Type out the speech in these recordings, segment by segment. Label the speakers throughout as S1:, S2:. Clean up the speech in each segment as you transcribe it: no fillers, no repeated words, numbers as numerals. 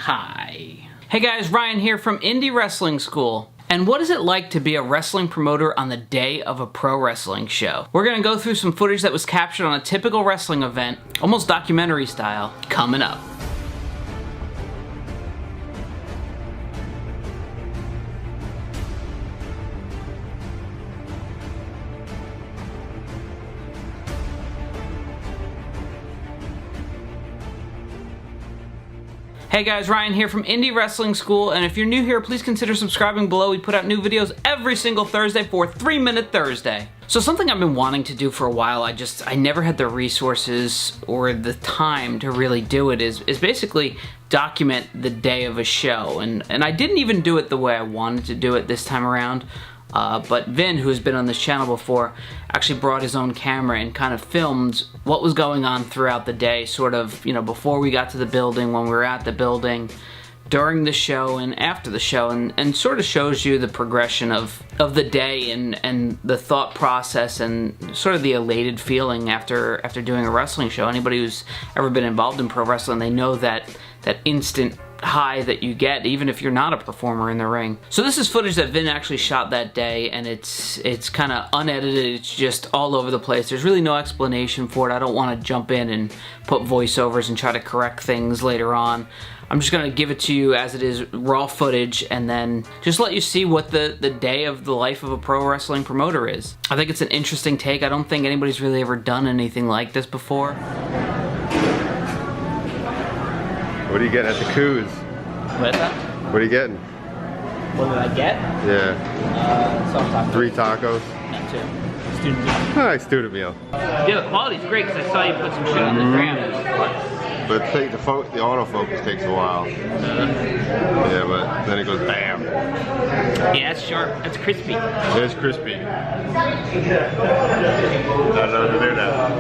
S1: Hi. Hey guys, Ryan here from Indy Wrestling School. And what is it like to be a wrestling promoter on the day of a pro wrestling show? We're gonna go through some footage that was captured on a typical wrestling event, almost documentary style, coming up. Hey guys, Ryan here from Indy Wrestling School, and if you're new here, please consider subscribing below. We put out new videos every single Thursday for 3 Minute Thursday. So something I've been wanting to do for a while, I never had the resources or the time to really do it, is basically document the day of a show. And I didn't even do it the way I wanted to do it this time around. But Vin, who's been on this channel before, actually brought his own camera and kind of filmed what was going on throughout the day, sort of, you know, before we got to the building, when we were at the building, during the show, and after the show, and sort of shows you the progression of the day and the thought process and sort of the elated feeling after doing a wrestling show. Anybody who's ever been involved in pro wrestling, they know that instant high that you get even if you're not a performer in the ring. So this is footage that Vin actually shot that day, and it's kind of unedited. It's just all over the place. There's really no explanation for it. I don't want to jump in and put voiceovers and try to correct things later on. I'm just gonna give it to you as it is, raw footage, and then just let you see what the day of the life of a pro wrestling promoter is. I think it's an interesting take. I don't think anybody's really ever done anything like this before.
S2: What are you getting at the Coos?
S1: What's that?
S2: What are you getting?
S1: What did I get?
S2: Yeah.
S1: Some tacos.
S2: 3 tacos?
S1: Not 2. Student meal.
S2: Alright, student meal.
S1: Yeah, the quality's great because I saw you put some shit on the gram.
S2: But the autofocus takes a while. Yeah, but then it goes bam.
S1: Yeah, that's sharp. That's crispy.
S2: It is crispy. Not over there now.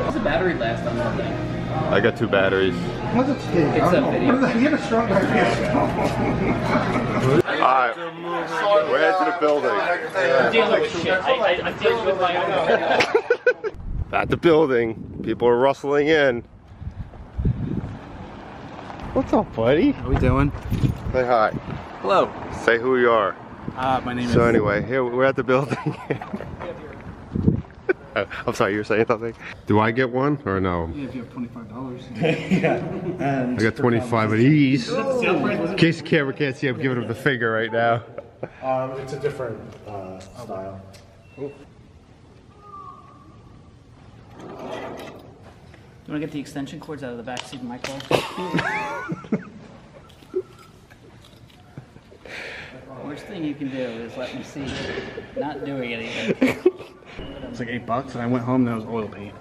S1: What's the battery last on that thing?
S2: I got 2 batteries.
S3: What's it take?
S1: It's a video.
S3: You have a strong battery.
S2: Alright, we're heading to the building.
S1: I'm dealing with shit. I'm dealing with my own.
S2: At the building, people are rustling in. What's up, buddy?
S3: How we doing?
S2: Say hi.
S3: Hello.
S2: Say who you are.
S3: My name is...
S2: So anyway, here we're at the building. I'm sorry, you were saying something? Do I get one or no?
S3: Yeah, if you have $25. Yeah. And
S2: I got 25 of these. In case the camera can't see, I'm giving him the finger right now.
S4: It's a different style.
S1: You want to get the extension cords out of the back seat of my car? Worst thing you can do is let me see you not doing anything.
S3: it's like $8, and I went home and that was oil paint.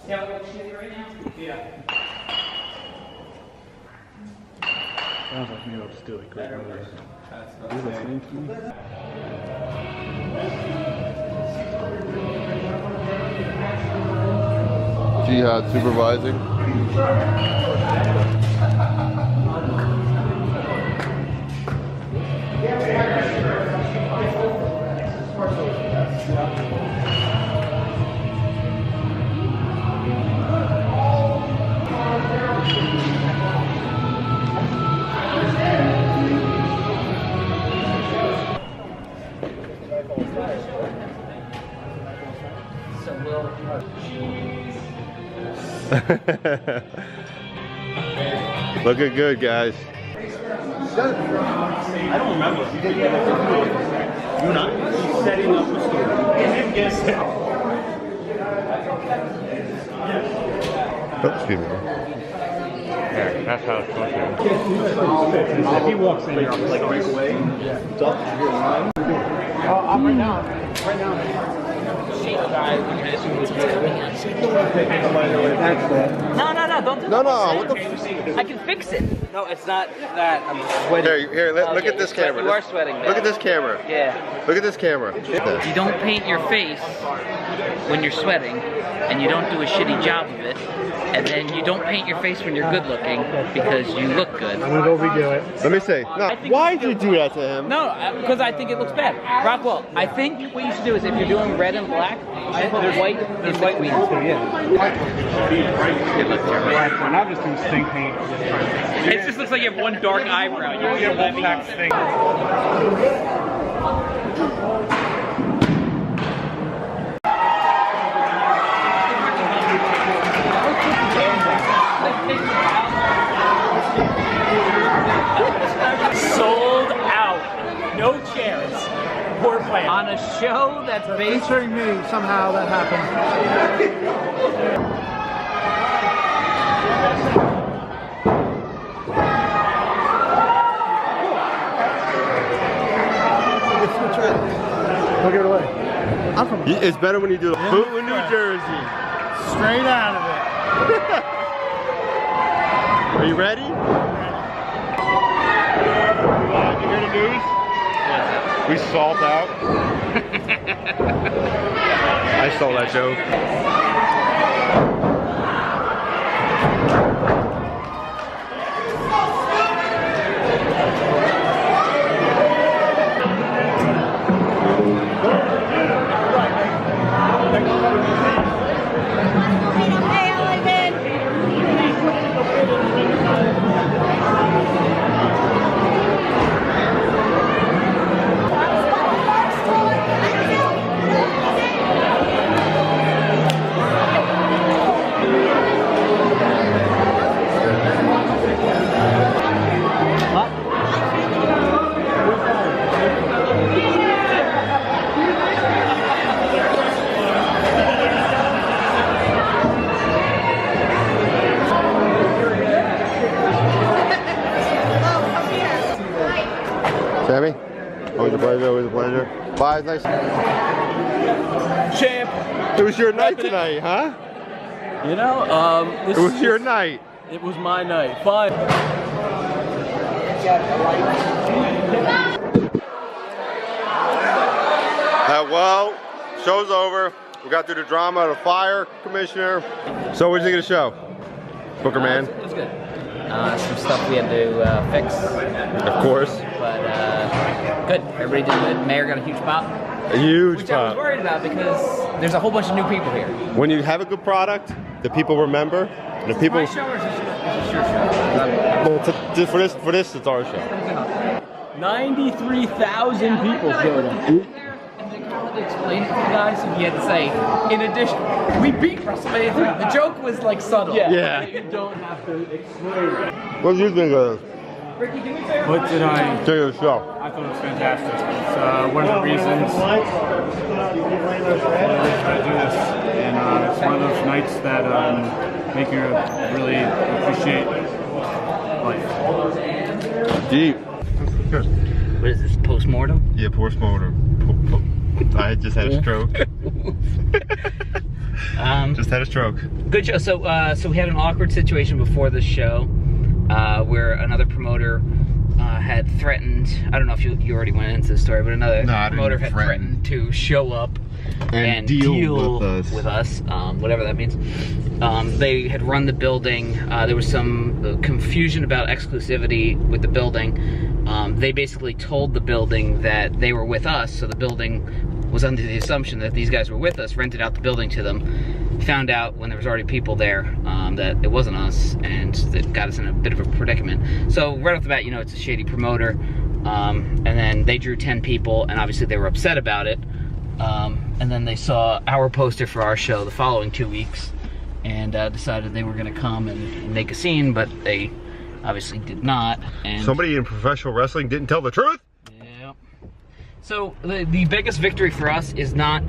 S1: Yeah, we're shooting right now? Yeah.
S3: Sounds like maybe I'll just do it quick. Are you listening to me?
S2: Jihad supervising. Looking good, guys.
S4: I don't remember. You're not. He's setting up the story.
S2: Oh, excuse me. Yeah, that's how it's supposed to be.
S4: If he walks in here, I'm like right away. Yeah. I'm right now. Right now.
S1: No, don't do that.
S2: No, what the f-
S1: I can fix it. No, it's not that. I'm sweating.
S2: Here, look at this camera.
S1: You are sweating, man.
S2: Look at this camera.
S1: Yeah.
S2: Look at this camera.
S1: You don't paint your face when you're sweating, and you don't do a shitty job of it. and then you don't paint your face when you're good looking because you look good.
S3: I'm gonna go redo it.
S2: Let me see. No, why did you do that to him?
S1: No, because I think it looks bad. Rockwell, I think what you should do is if you're doing red and black, there's white in between. It looks terrible.
S3: And I'm just doing stink paint.
S1: It just looks like you have one dark eyebrow. You know what I mean?
S5: Sold out. No chairs. Poor plan.
S1: On a show that's based
S3: Featuring me, somehow that happened. I'll give it away. I'm from
S2: It's better when you do Boot in New Jersey.
S3: straight out of it.
S2: Are you ready? Did you hear the news? We sold out. I saw that joke. Sammy? Always a pleasure, always a pleasure. Bye, nice.
S5: Champ.
S2: It was your night tonight, huh?
S5: You know,
S2: It was your night.
S5: It was my night. Fine.
S2: Well, show's over. We got through the drama of the fire commissioner. So what did you think of the show? Booker man?
S1: It was good. Some stuff we had to fix.
S2: Of course.
S1: But good. Everybody did good. Mayor got a huge pop.
S2: A huge
S1: Which I was
S2: pop.
S1: worried about because there's a whole bunch of new people here.
S2: When you have a good product, the people remember. The people.
S1: My show or is this your show?
S2: Well, for this, it's our show.
S5: 93,000 people showed up.
S1: And they kind of explained it to the guys, so he had to say, in addition, we beat WrestleMania 3. The joke was like subtle.
S2: Yeah.
S5: You don't have to explain it.
S2: What do you think of
S1: Ricky, do me a favor.
S3: What did I?
S2: the show?
S3: I thought it was fantastic. It's one of the reasons why I try to do this, and it's one of those nights that make you really appreciate life.
S2: Deep. Good.
S1: What is this, post-mortem?
S2: Yeah, postmortem. I just had a stroke. Just had a stroke.
S1: Good show. So we had an awkward situation before the show where another promoter had threatened, I don't know if you already went into the story, but another promoter had threatened to show up and deal with us, whatever that means. They had run the building. There was some confusion about exclusivity with the building. They basically told the building that they were with us, so the building was under the assumption that these guys were with us, rented out the building to them, found out when there was already people there that it wasn't us, and it got us in a bit of a predicament. So right off the bat, you know, it's a shady promoter, and then they drew 10 people, and obviously they were upset about it, and then they saw our poster for our show the following 2 weeks, and decided they were gonna come and make a scene, but they obviously did not. And
S2: Somebody in professional wrestling didn't tell the truth?
S1: yeah. So the biggest victory for us is not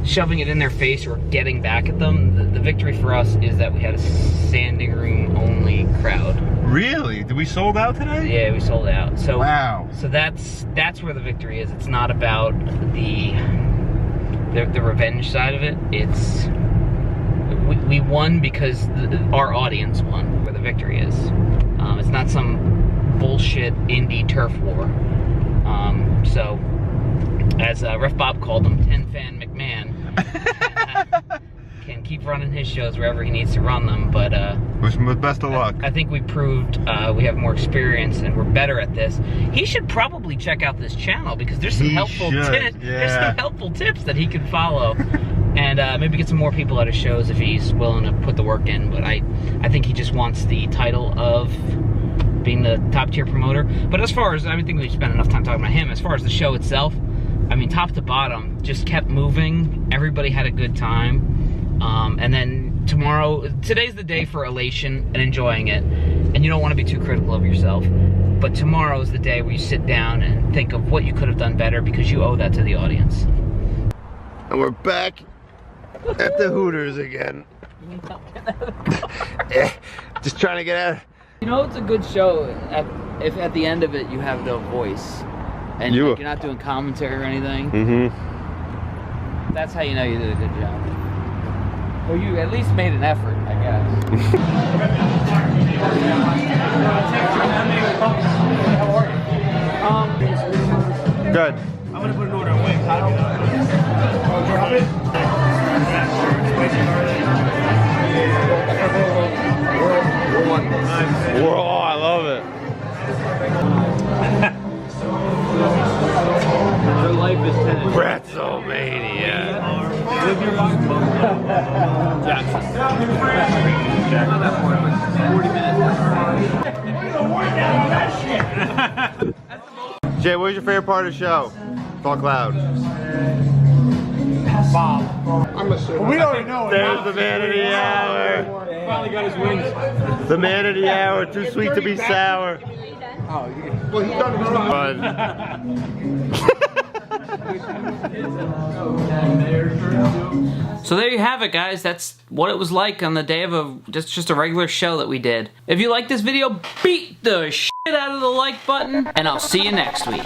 S1: shoving it in their face or getting back at them. The victory for us is that we had a standing room only crowd.
S2: Really? Did we sold out today?
S1: Yeah, we sold out. So
S2: Wow.
S1: So that's where the victory is. It's not about the revenge side of it. It's we won because our audience won. Where the victory is. It's not some bullshit indie turf war. So, as Ref Bob called him, 10 Fan McMahon can keep running his shows wherever he needs to run them, but
S2: Wish him the best of luck.
S1: I think we proved we have more experience and we're better at this. He should probably check out this channel because there's some helpful tips.
S2: Yeah.
S1: There's some helpful tips that he can follow, and maybe get some more people at his shows if he's willing to put the work in. But I think he just wants the title of being the top tier promoter. But as far as, I think we spent enough time talking about him. As far as the show itself, I mean, top to bottom, just kept moving. Everybody had a good time. And then today's the day for elation and enjoying it. And you don't want to be too critical of yourself. But tomorrow is the day where you sit down and think of what you could have done better because you owe that to the audience.
S2: And we're back at the Hooters again. Just trying to get out.
S1: You know, it's a good show if at the end of it you have no voice and you're not doing commentary or anything.
S2: Mm-hmm.
S1: That's how you know you did a good job. Or you at least made an effort, I guess.
S2: Good.
S4: I'm gonna put an order of wings. Drop it.
S2: Whoa, I love it.
S1: Your life is tennis.
S2: Bretzomania.
S1: Live your life. Jackson. Not that point, but 40 minutes.
S2: Jay, what was your favorite part of the show? Talk loud.
S4: Bob. I'm assuming. We already know it.
S2: There's the man of the hour.
S3: Finally got his wings.
S2: The man of the hour, too sweet to be sour.
S4: Oh, well, he's done it wrong.
S1: So there you have it, guys. That's what it was like on the day of just a regular show that we did. If you like this video, beat the shit out of the like button, and I'll see you next week.